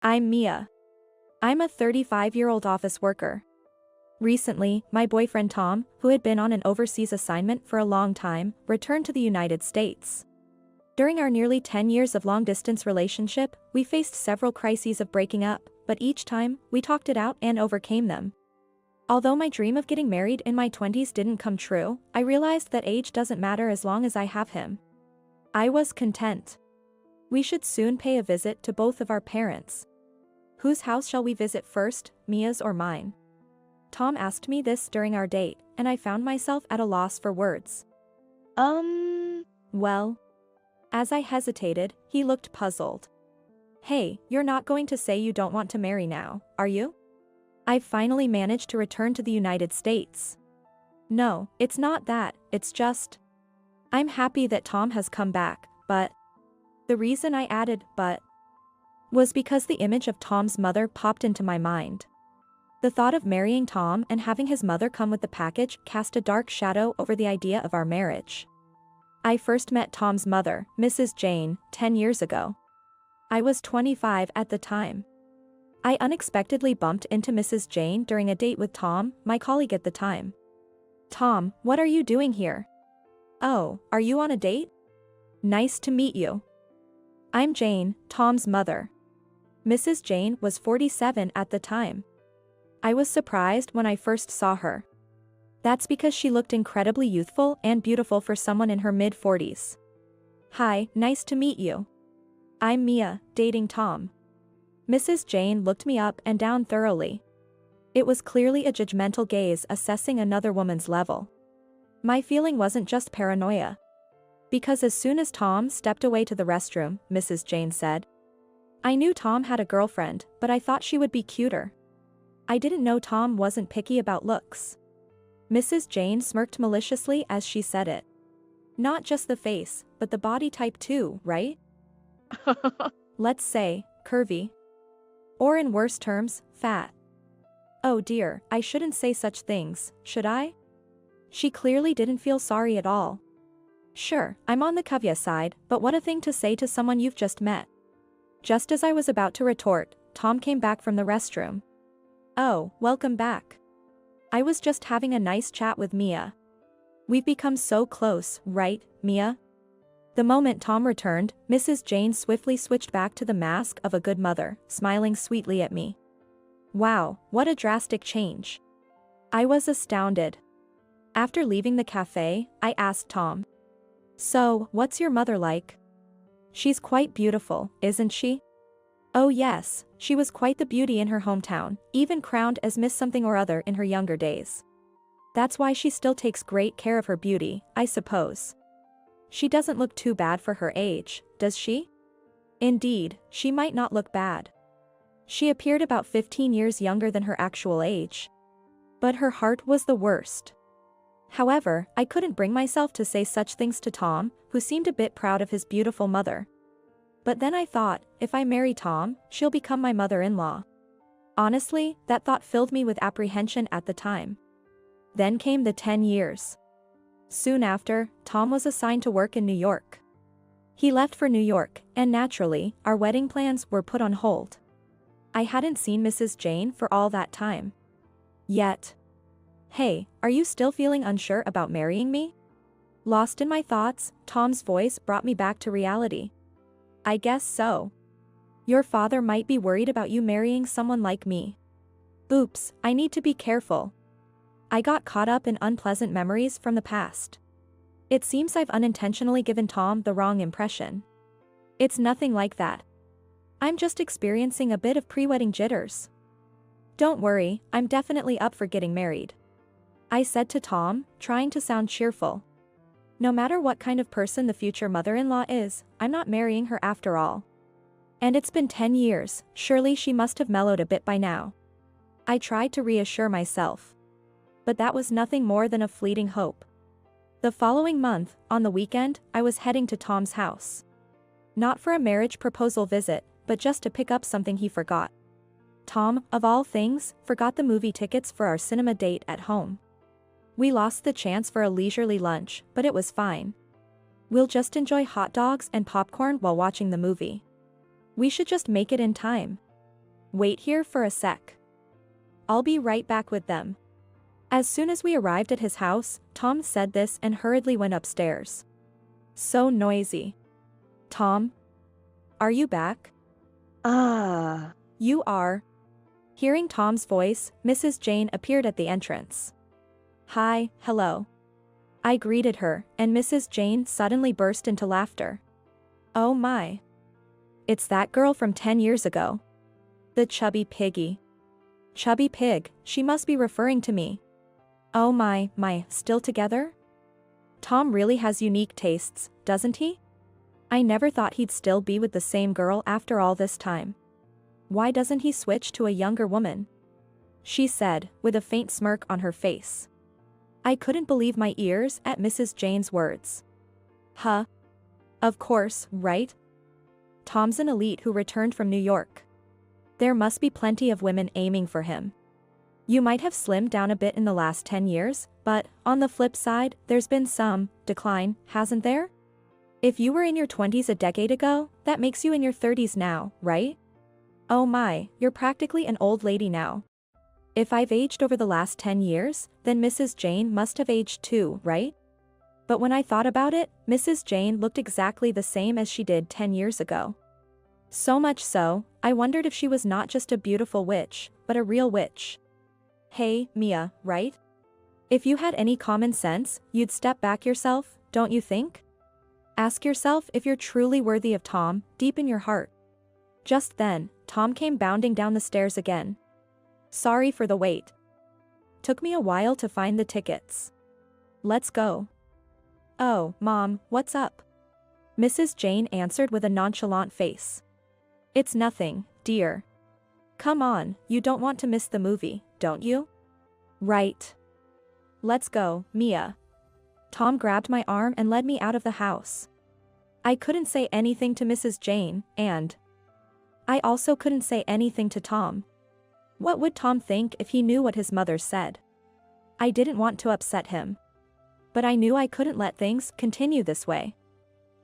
I'm Mia. I'm a 35-year-old office worker. Recently, my boyfriend Tom, who had been on an overseas assignment for a long time, returned to the United States. During our nearly 10 years of long-distance relationship, we faced several crises of breaking up, but each time, we talked it out and overcame them. Although my dream of getting married in my 20s didn't come true, I realized that age doesn't matter as long as I have him. I was content. We should soon pay a visit to both of our parents. Whose house shall we visit first, Mia's or mine? Tom asked me this during our date, and I found myself at a loss for words. Well. As I hesitated, he looked puzzled. Hey, you're not going to say you don't want to marry now, are you? I've finally managed to return to the United States. No, it's not that, it's just. I'm happy that Tom has come back, but. The reason I added but was because the image of Tom's mother popped into my mind. The thought of marrying Tom and having his mother come with the package cast a dark shadow over the idea of our marriage. I first met Tom's mother, Mrs. Jane, 10 years ago. I was 25 at the time. I unexpectedly bumped into Mrs. Jane during a date with Tom, my colleague at the time. Tom, what are you doing here? Oh, are you on a date? Nice to meet you. I'm Jane, Tom's mother. Mrs. Jane was 47 at the time. I was surprised when I first saw her. That's because she looked incredibly youthful and beautiful for someone in her mid-40s. Hi, nice to meet you. I'm Mia, dating Tom. Mrs. Jane looked me up and down thoroughly. It was clearly a judgmental gaze assessing another woman's level. My feeling wasn't just paranoia. Because as soon as Tom stepped away to the restroom, Mrs. Jane said, I knew Tom had a girlfriend, but I thought she would be cuter. I didn't know Tom wasn't picky about looks. Mrs. Jane smirked maliciously as she said it. Not just the face, but the body type too, right? Let's say, curvy. Or in worse terms, fat. Oh dear, I shouldn't say such things, should I? She clearly didn't feel sorry at all. Sure, I'm on the caveat side, but what a thing to say to someone you've just met. Just as I was about to retort, Tom came back from the restroom. Oh, welcome back. I was just having a nice chat with Mia. We've become so close, right, Mia? The moment Tom returned, Mrs. Jane swiftly switched back to the mask of a good mother, smiling sweetly at me. Wow, what a drastic change. I was astounded. After leaving the cafe, I asked Tom. So, what's your mother like? She's quite beautiful, isn't she? Oh yes, she was quite the beauty in her hometown, even crowned as Miss Something or Other in her younger days. That's why she still takes great care of her beauty, I suppose. She doesn't look too bad for her age, does she? Indeed, she might not look bad. She appeared about 15 years younger than her actual age. But her heart was the worst. However, I couldn't bring myself to say such things to Tom, who seemed a bit proud of his beautiful mother. But then I thought, if I marry Tom, she'll become my mother-in-law. Honestly, that thought filled me with apprehension at the time. Then came the 10 years. Soon after, Tom was assigned to work in New York. He left for New York, and naturally, our wedding plans were put on hold. I hadn't seen Mrs. Jane for all that time. Yet. Hey, are you still feeling unsure about marrying me? Lost in my thoughts, Tom's voice brought me back to reality. I guess so. Your father might be worried about you marrying someone like me. Oops, I need to be careful. I got caught up in unpleasant memories from the past. It seems I've unintentionally given Tom the wrong impression. It's nothing like that. I'm just experiencing a bit of pre-wedding jitters. Don't worry, I'm definitely up for getting married. I said to Tom, trying to sound cheerful. No matter what kind of person the future mother-in-law is, I'm not marrying her after all. And it's been 10 years, surely she must have mellowed a bit by now. I tried to reassure myself. But that was nothing more than a fleeting hope. The following month, on the weekend, I was heading to Tom's house. Not for a marriage proposal visit, but just to pick up something he forgot. Tom, of all things, forgot the movie tickets for our cinema date at home. We lost the chance for a leisurely lunch, but it was fine. We'll just enjoy hot dogs and popcorn while watching the movie. We should just make it in time. Wait here for a sec. I'll be right back with them. As soon as we arrived at his house, Tom said this and hurriedly went upstairs. So noisy. Tom? Are you back? You are. Hearing Tom's voice, Mrs. Jane appeared at the entrance. Hi, hello. I greeted her, and Mrs. Jane suddenly burst into laughter. Oh my. It's that girl from 10 years ago. The chubby piggy. Chubby pig, she must be referring to me. Oh my, still together? Tom really has unique tastes, doesn't he? I never thought he'd still be with the same girl after all this time. Why doesn't he switch to a younger woman? She said, with a faint smirk on her face. I couldn't believe my ears at Mrs. Jane's words. Huh? Of course, right? Tom's an elite who returned from New York. There must be plenty of women aiming for him. You might have slimmed down a bit in the last 10 years, but, on the flip side, there's been some decline, hasn't there? If you were in your 20s a decade ago, that makes you in your 30s now, right? Oh my, you're practically an old lady now. If I've aged over the last 10 years, then Mrs. Jane must have aged too, right? But when I thought about it, Mrs. Jane looked exactly the same as she did 10 years ago. So much so, I wondered if she was not just a beautiful witch, but a real witch. Hey, Mia, right? If you had any common sense, you'd step back yourself, don't you think? Ask yourself if you're truly worthy of Tom, deep in your heart. Just then, Tom came bounding down the stairs again. Sorry for the wait. Took me a while to find the tickets. Let's go. Oh, Mom, what's up? Mrs. Jane answered with a nonchalant face. It's nothing, dear. Come on, you don't want to miss the movie, don't you? Right. Let's go, Mia. Tom grabbed my arm and led me out of the house. I couldn't say anything to Mrs. Jane, and I also couldn't say anything to Tom. What would Tom think if he knew what his mother said? I didn't want to upset him. But I knew I couldn't let things continue this way.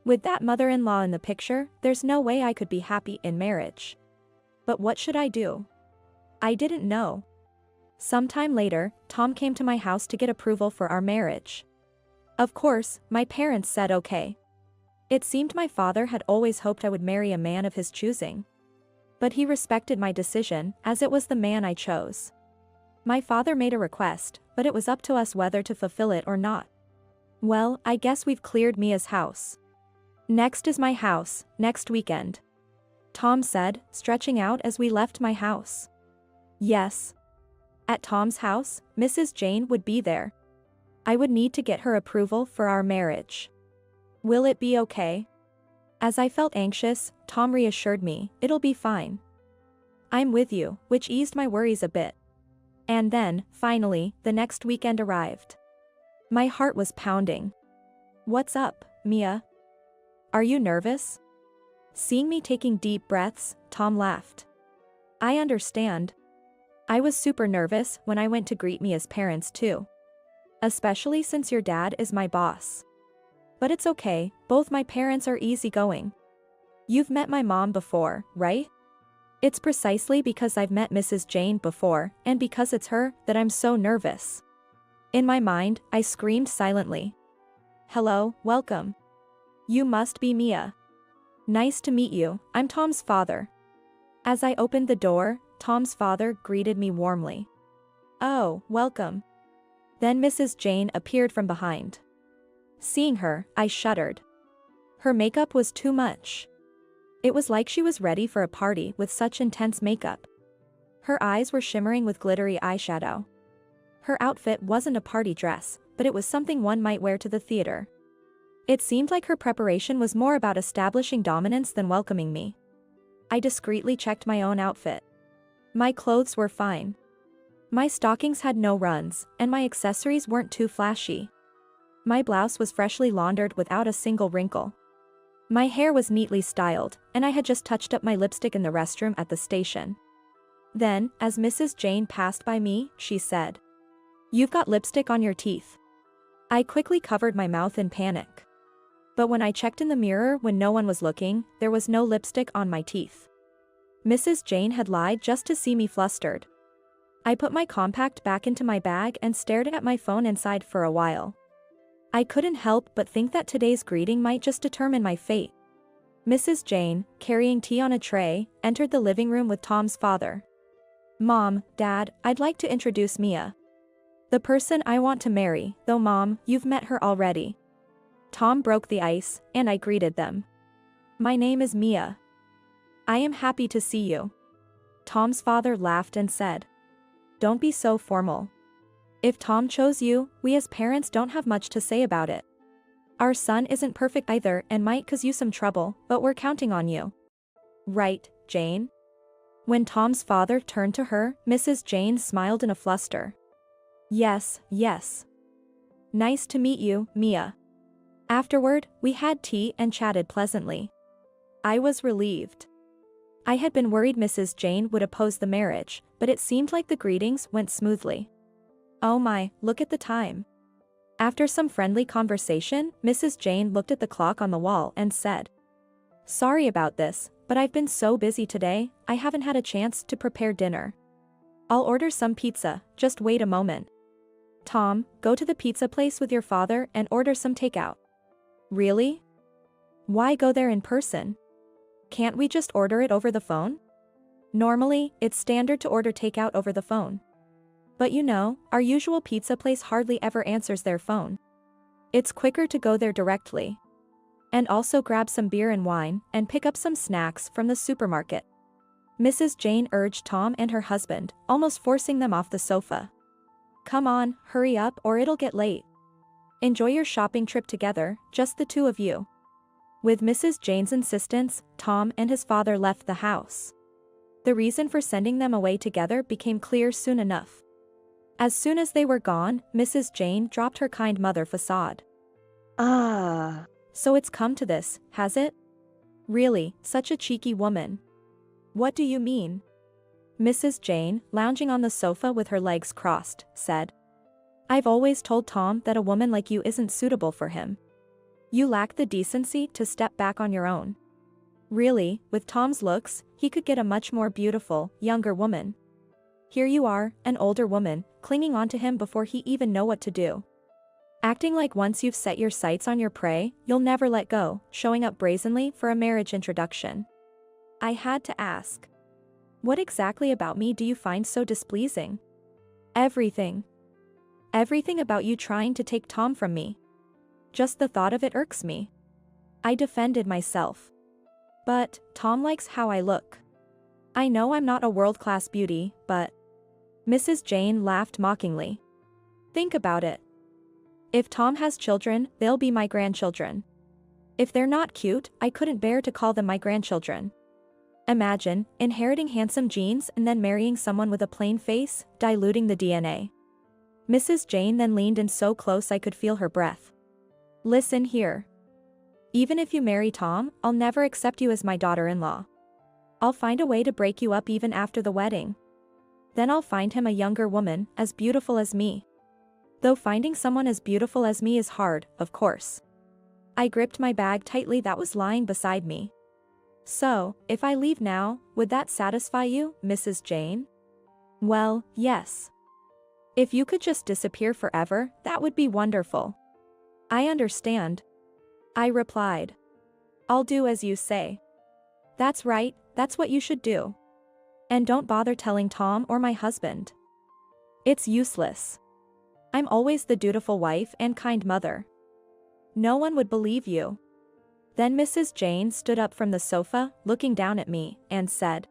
With that mother-in-law in the picture, there's no way I could be happy in marriage. But what should I do? I didn't know. Sometime later, Tom came to my house to get approval for our marriage. Of course, my parents said okay. It seemed my father had always hoped I would marry a man of his choosing. But he respected my decision, as it was the man I chose. My father made a request, but it was up to us whether to fulfill it or not. Well, I guess we've cleared Mia's house. Next is my house, next weekend. Tom said, stretching out as we left my house. Yes. At Tom's house, Mrs. Jane would be there. I would need to get her approval for our marriage. Will it be okay? As I felt anxious, Tom reassured me, it'll be fine. I'm with you, which eased my worries a bit. And then, finally, the next weekend arrived. My heart was pounding. What's up, Mia? Are you nervous? Seeing me taking deep breaths, Tom laughed. I understand. I was super nervous when I went to greet Mia's parents too. Especially since your dad is my boss. But it's okay, both my parents are easygoing. You've met my mom before, right? It's precisely because I've met Mrs. Jane before, and because it's her, that I'm so nervous. In my mind, I screamed silently. Hello, welcome. You must be Mia. Nice to meet you, I'm Tom's father. As I opened the door, Tom's father greeted me warmly. Oh, welcome. Then Mrs. Jane appeared from behind. Seeing her, I shuddered. Her makeup was too much. It was like she was ready for a party with such intense makeup. Her eyes were shimmering with glittery eyeshadow. Her outfit wasn't a party dress, but it was something one might wear to the theater. It seemed like her preparation was more about establishing dominance than welcoming me. I discreetly checked my own outfit. My clothes were fine. My stockings had no runs, and my accessories weren't too flashy. My blouse was freshly laundered without a single wrinkle. My hair was neatly styled, and I had just touched up my lipstick in the restroom at the station. Then, as Mrs. Jane passed by me, she said, "You've got lipstick on your teeth." I quickly covered my mouth in panic. But when I checked in the mirror when no one was looking, there was no lipstick on my teeth. Mrs. Jane had lied just to see me flustered. I put my compact back into my bag and stared at my phone inside for a while. I couldn't help but think that today's greeting might just determine my fate. Mrs. Jane, carrying tea on a tray, entered the living room with Tom's father. "Mom, Dad, I'd like to introduce Mia. The person I want to marry, though Mom, you've met her already." Tom broke the ice, and I greeted them. "My name is Mia. I am happy to see you." Tom's father laughed and said, "Don't be so formal. If Tom chose you, we as parents don't have much to say about it. Our son isn't perfect either and might cause you some trouble, but we're counting on you. Right, Jane?" When Tom's father turned to her, Mrs. Jane smiled in a fluster. "Yes, yes. Nice to meet you, Mia." Afterward, we had tea and chatted pleasantly. I was relieved. I had been worried Mrs. Jane would oppose the marriage, but it seemed like the greetings went smoothly. Oh my, look at the time. After some friendly conversation, Mrs. Jane looked at the clock on the wall and said, "Sorry about this, but I've been so busy today, I haven't had a chance to prepare dinner. I'll order some pizza, just wait a moment." "Tom, go to the pizza place with your father and order some takeout." "Really? Why go there in person? Can't we just order it over the phone?" "Normally, it's standard to order takeout over the phone. But you know, our usual pizza place hardly ever answers their phone. It's quicker to go there directly. And also grab some beer and wine, and pick up some snacks from the supermarket." Mrs. Jane urged Tom and her husband, almost forcing them off the sofa. "Come on, hurry up or it'll get late. Enjoy your shopping trip together, just the two of you." With Mrs. Jane's insistence, Tom and his father left the house. The reason for sending them away together became clear soon enough. As soon as they were gone, Mrs. Jane dropped her kind mother facade. So it's come to this, has it? Really, such a cheeky woman." "What do you mean?" Mrs. Jane, lounging on the sofa with her legs crossed, said, "I've always told Tom that a woman like you isn't suitable for him. You lack the decency to step back on your own. Really, with Tom's looks, he could get a much more beautiful, younger woman. Here you are, an older woman, clinging onto him before he even know what to do. Acting like once you've set your sights on your prey, you'll never let go, showing up brazenly for a marriage introduction." I had to ask, "What exactly about me do you find so displeasing?" "Everything. Everything about you trying to take Tom from me. Just the thought of it irks me." I defended myself. "But, Tom likes how I look. I know I'm not a world-class beauty, but..." Mrs. Jane laughed mockingly. "Think about it. If Tom has children, they'll be my grandchildren. If they're not cute, I couldn't bear to call them my grandchildren. Imagine, inheriting handsome genes and then marrying someone with a plain face, diluting the DNA." Mrs. Jane then leaned in so close I could feel her breath. "Listen here. Even if you marry Tom, I'll never accept you as my daughter-in-law. I'll find a way to break you up even after the wedding. Then I'll find him a younger woman, as beautiful as me. Though finding someone as beautiful as me is hard, of course." I gripped my bag tightly that was lying beside me. "So, if I leave now, would that satisfy you, Mrs. Jane?" "Well, yes. If you could just disappear forever, that would be wonderful." "I understand," I replied. "I'll do as you say." "That's right, that's what you should do. And don't bother telling Tom or my husband. It's useless. I'm always the dutiful wife and kind mother. No one would believe you." Then Mrs. Jane stood up from the sofa, looking down at me, and said,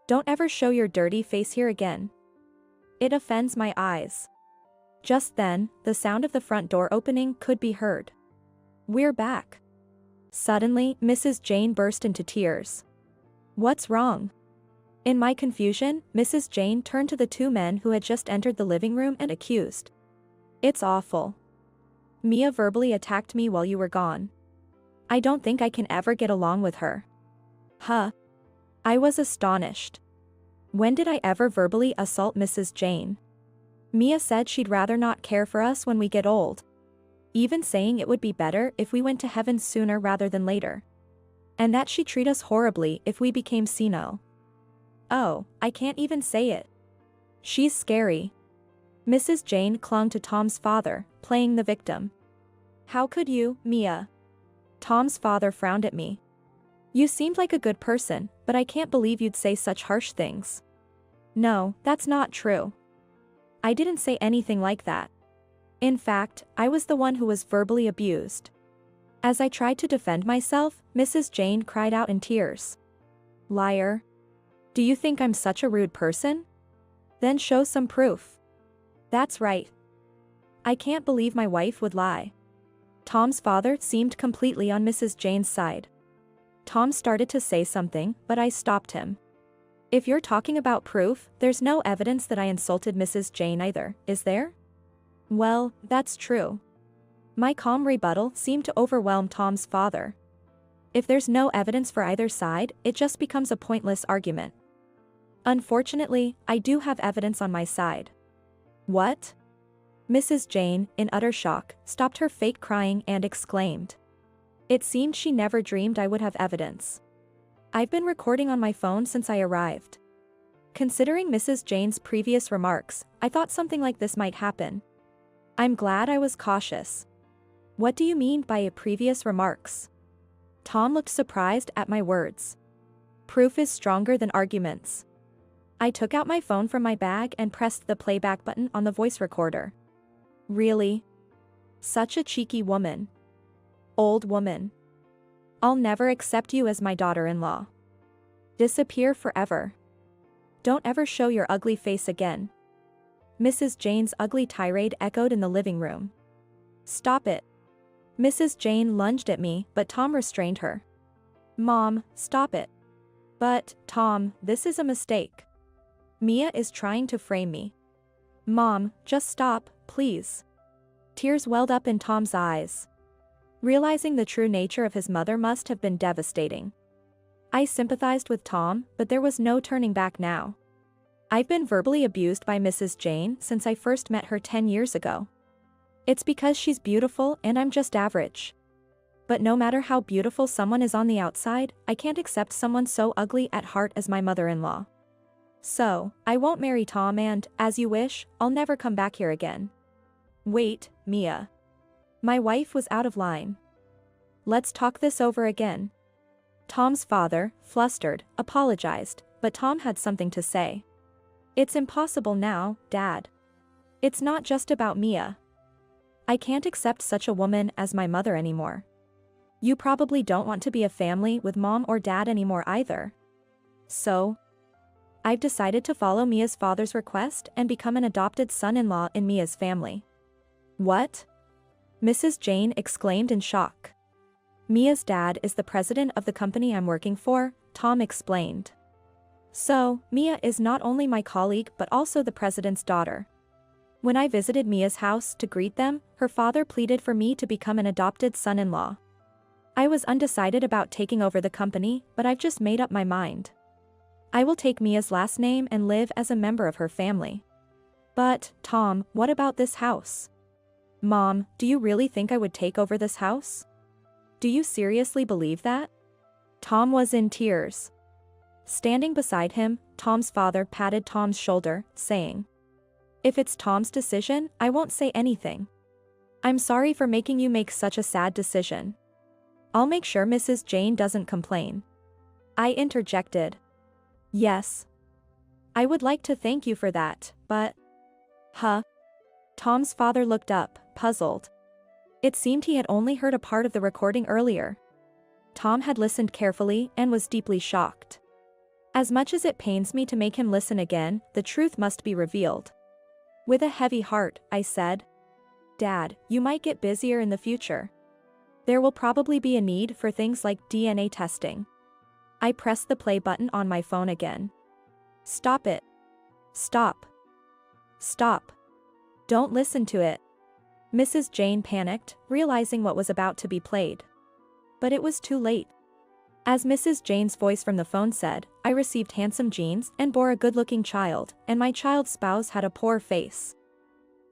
"Don't ever show your dirty face here again. It offends my eyes." Just then, the sound of the front door opening could be heard. "We're back." Suddenly, Mrs. Jane burst into tears. "What's wrong?" In my confusion, Mrs. Jane turned to the two men who had just entered the living room and accused, "It's awful. Mia verbally attacked me while you were gone. I don't think I can ever get along with her." Huh? I was astonished. When did I ever verbally assault Mrs. Jane? Mia said she'd rather not care for us when we get old. Even saying it would be better if we went to heaven sooner rather than later. And that she'd treat us horribly if we became senile. Oh, I can't even say it. She's scary. Mrs. Jane clung to Tom's father, playing the victim. How could you, Mia? Tom's father frowned at me. You seemed like a good person, but I can't believe you'd say such harsh things. No, that's not true. I didn't say anything like that. In fact, I was the one who was verbally abused. As I tried to defend myself, Mrs. Jane cried out in tears. Liar. Do you think I'm such a rude person? Then show some proof. That's right. I can't believe my wife would lie. Tom's father seemed completely on Mrs. Jane's side. Tom started to say something, but I stopped him. If you're talking about proof, there's no evidence that I insulted Mrs. Jane either, is there? Well, that's true. My calm rebuttal seemed to overwhelm Tom's father. If there's no evidence for either side, it just becomes a pointless argument. Unfortunately, I do have evidence on my side. What? Mrs. Jane, in utter shock, stopped her fake crying and exclaimed. It seemed she never dreamed I would have evidence. I've been recording on my phone since I arrived. Considering Mrs. Jane's previous remarks, I thought something like this might happen. I'm glad I was cautious. What do you mean by previous remarks? Tom looked surprised at my words. Proof is stronger than arguments. I took out my phone from my bag and pressed the playback button on the voice recorder. Really? Such a cheeky woman. Old woman. I'll never accept you as my daughter-in-law. Disappear forever. Don't ever show your ugly face again. Mrs. Jane's ugly tirade echoed in the living room. Stop it. Mrs. Jane lunged at me, but Tom restrained her. Mom, stop it. But, Tom, this is a mistake. Mia is trying to frame me. Mom, just stop, please. Tears welled up in Tom's eyes. Realizing the true nature of his mother must have been devastating. I sympathized with Tom, but there was no turning back now. I've been verbally abused by Mrs. Jane since I first met her 10 years ago. It's because she's beautiful and I'm just average. But no matter how beautiful someone is on the outside, I can't accept someone so ugly at heart as my mother-in-law. So, I won't marry Tom and, as you wish, I'll never come back here again. Wait, Mia. My wife was out of line. Let's talk this over again. Tom's father, flustered, apologized, but Tom had something to say. It's impossible now, Dad. It's not just about Mia. I can't accept such a woman as my mother anymore. You probably don't want to be a family with Mom or Dad anymore either. So, I've decided to follow Mia's father's request and become an adopted son-in-law in Mia's family. What? Mrs. Jane exclaimed in shock. Mia's dad is the president of the company I'm working for, Tom explained. So, Mia is not only my colleague but also the president's daughter. When I visited Mia's house to greet them, her father pleaded for me to become an adopted son-in-law. I was undecided about taking over the company, but I've just made up my mind. I will take Mia's last name and live as a member of her family. But, Tom, what about this house? Mom, do you really think I would take over this house? Do you seriously believe that? Tom was in tears. Standing beside him, Tom's father patted Tom's shoulder, saying, If it's Tom's decision, I won't say anything. I'm sorry for making you make such a sad decision. I'll make sure Mrs. Jane doesn't complain. I interjected. Yes. I would like to thank you for that, but... Huh? Tom's father looked up, puzzled. It seemed he had only heard a part of the recording earlier. Tom had listened carefully and was deeply shocked. As much as it pains me to make him listen again, the truth must be revealed. With a heavy heart, I said, Dad, you might get busier in the future. There will probably be a need for things like DNA testing. I pressed the play button on my phone again. Stop it. Stop. Stop. Don't listen to it. Mrs. Jane panicked, realizing what was about to be played. But it was too late. As Mrs. Jane's voice from the phone said, I received handsome genes and bore a good-looking child, and my child's spouse had a poor face.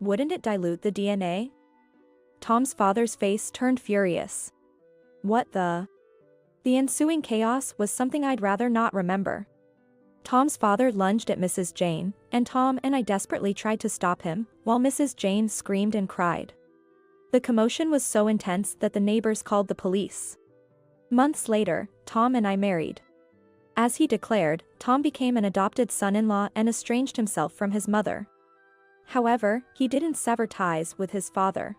Wouldn't it dilute the DNA? Tom's father's face turned furious. What the? The ensuing chaos was something I'd rather not remember. Tom's father lunged at Mrs. Jane, and Tom and I desperately tried to stop him, while Mrs. Jane screamed and cried. The commotion was so intense that the neighbors called the police. Months later, Tom and I married. As he declared, Tom became an adopted son-in-law and estranged himself from his mother. However, he didn't sever ties with his father.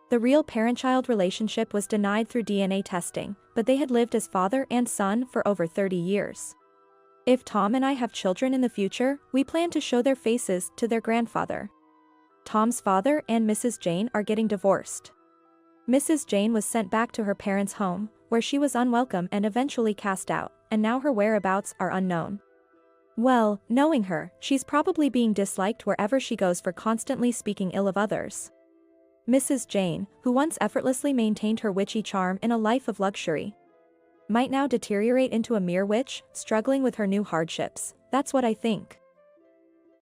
The real parent-child relationship was denied through DNA testing, but they had lived as father and son for over 30 years. If Tom and I have children in the future, we plan to show their faces to their grandfather. Tom's father and Mrs. Jane are getting divorced. Mrs. Jane was sent back to her parents' home, where she was unwelcome and eventually cast out, and now her whereabouts are unknown. Well, knowing her, she's probably being disliked wherever she goes for constantly speaking ill of others. Mrs. Jane, who once effortlessly maintained her witchy charm in a life of luxury, might now deteriorate into a mere witch, struggling with her new hardships. That's what I think.